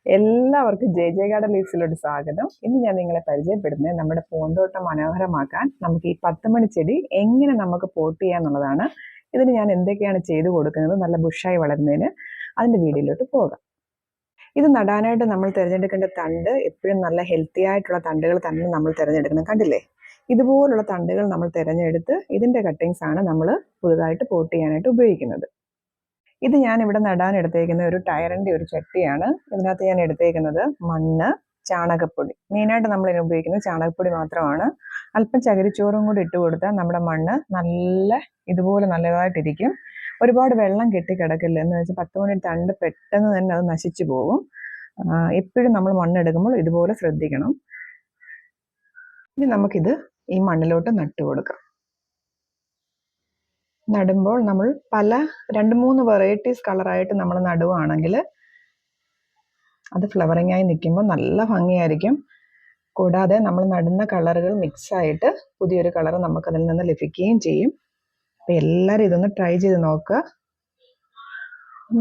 എല്ലാവർക്കും J garden ലീവ്സിലോട്ട് സ്വാഗതം. ഇന്ന് ഞാൻ നിങ്ങളെ പരിചയപ്പെടുന്നത് നമ്മുടെ പൂന്തോട്ടം മനോഹരമാക്കാൻ നമുക്ക് ഈ 10 മണി ചെടി എങ്ങനെ നമുക്ക് പോട്ട് ചെയ്യാന്നുള്ളതാണ്. ഇതിന് ഞാൻ എന്തൊക്കെയാണ് ചെയ്തു കൊടുക്കുന്നത് നല്ല ബുഷായി വളരുന്നതിന്, അതിൻ്റെ വീഡിയോയിലോട്ട് പോകാം. ഇത് നടാനായിട്ട് നമ്മൾ തിരഞ്ഞെടുക്കേണ്ട തണ്ട് എപ്പോഴും നല്ല ഹെൽത്തി ആയിട്ടുള്ള തണ്ടുകൾ തന്നെ നമ്മൾ തിരഞ്ഞെടുക്കണം. കണ്ടില്ലേ, ഇതുപോലുള്ള തണ്ടുകൾ നമ്മൾ തിരഞ്ഞെടുത്ത് ഇതിൻ്റെ കട്ടിങ്സ് ആണ് നമ്മൾ പുതുതായിട്ട് പോട്ട് ചെയ്യാനായിട്ട് ഉപയോഗിക്കുന്നത്. ഇത് ഞാൻ ഇവിടെ നടാൻ എടുത്തേക്കുന്ന ഒരു ടയറിൻ്റെ ഒരു ചട്ടിയാണ്. ഇതിനകത്ത് ഞാൻ എടുത്തേക്കുന്നത് മണ്ണ്, ചാണകപ്പൊടി. മെയിനായിട്ട് നമ്മൾ ഇതിന് ഉപയോഗിക്കുന്നത് ചാണകപ്പൊടി മാത്രമാണ്. അല്പം ചകിരിച്ചോറും കൂടി ഇട്ട് കൊടുത്താൽ നമ്മുടെ മണ്ണ് നല്ല ഇതുപോലെ നല്ലതായിട്ടിരിക്കും. ഒരുപാട് വെള്ളം കെട്ടിക്കിടക്കില്ല. എന്ന് വെച്ചാൽ 10 മണി തണ്ട് പെട്ടെന്ന് തന്നെ അത് നശിച്ചു പോകും. എപ്പോഴും നമ്മൾ മണ്ണെടുക്കുമ്പോൾ ഇതുപോലെ ശ്രദ്ധിക്കണം. ഇനി നമുക്കിത് ഈ മണ്ണിലോട്ട് നട്ടു കൊടുക്കാം. നടുമ്പോൾ നമ്മൾ പല 2-3 വെറൈറ്റീസ് കളറായിട്ട് നമ്മൾ നടുവാണെങ്കിൽ അത് ഫ്ലവറിംഗ് ആയി നിൽക്കുമ്പോൾ നല്ല ഭംഗിയായിരിക്കും. കൂടാതെ നമ്മൾ നടുന്ന കളറുകൾ മിക്സായിട്ട് പുതിയൊരു കളർ നമുക്കതിൽ നിന്ന് ലഭിക്കുകയും ചെയ്യും. അപ്പോൾ എല്ലാവരും ഇതൊന്ന് ട്രൈ ചെയ്ത് നോക്കുക.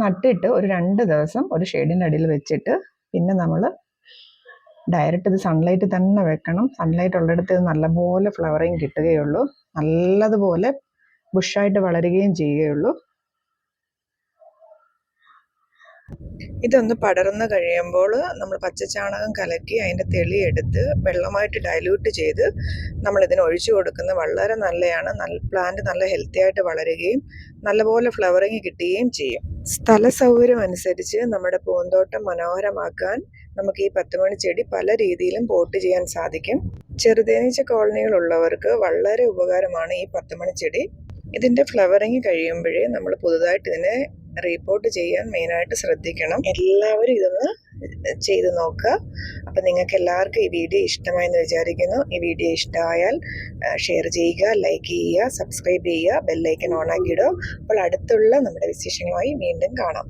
നട്ടിട്ട് ഒരു 2 ദിവസം ഒരു ഷെയ്ഡിൻ്റെ അടിയിൽ വെച്ചിട്ട് പിന്നെ നമ്മൾ ഡയറക്റ്റ് ഇത് സൺലൈറ്റ് തന്നെ വെക്കണം. സൺലൈറ്റ് ഉള്ളിടത്ത് നല്ലപോലെ ഫ്ലവറിങ് കിട്ടുകയുള്ളൂ, നല്ലതുപോലെ ബുഷായിട്ട് വളരുകയും ചെയ്യുകയുള്ളൂ. ഇതൊന്ന് പടർന്ന് കഴിയുമ്പോൾ നമ്മൾ പച്ചച്ചാണകം കലക്കി അതിൻ്റെ തെളിയെടുത്ത് വെള്ളമായിട്ട് ഡൈല്യൂട്ട് ചെയ്ത് നമ്മളിതിന് ഒഴിച്ചു കൊടുക്കുന്നത് വളരെ നല്ലതാണ്. പ്ലാന്റ് നല്ല ഹെൽത്തി ആയിട്ട് വളരുകയും നല്ലപോലെ ഫ്ലവറിങ് കിട്ടുകയും ചെയ്യും. സ്ഥല സൗകര്യം അനുസരിച്ച് നമ്മുടെ പൂന്തോട്ടം മനോഹരമാക്കാൻ നമുക്ക് ഈ 10 മണി ചെടി പല രീതിയിലും പോട്ട് ചെയ്യാൻ സാധിക്കും. ചെറുതേനീച്ച കോളനികളുള്ളവർക്ക് വളരെ ഉപകാരമാണ് ഈ 10 മണി ചെടി. ഇതിൻ്റെ ഫ്ലവറിങ് കഴിയുമ്പോഴേ നമ്മൾ പുതുതായിട്ട് ഇതിനെ റീപോർട്ട് ചെയ്യാൻ മെയിനായിട്ട് ശ്രദ്ധിക്കണം. എല്ലാവരും ഇതൊന്ന് ചെയ്ത് നോക്കുക. അപ്പം നിങ്ങൾക്ക് എല്ലാവർക്കും ഈ വീഡിയോ ഇഷ്ടമായെന്ന് വിചാരിക്കുന്നു. ഈ വീഡിയോ ഇഷ്ടമായാൽ ഷെയർ ചെയ്യുക, ലൈക്ക് ചെയ്യുക, സബ്സ്ക്രൈബ് ചെയ്യുക, ബെല്ലൈക്കൻ ഓൺ ആക്കിയിടുക. അപ്പോൾ അടുത്തുള്ള നമ്മുടെ വിശേഷങ്ങളുമായി വീണ്ടും കാണാം.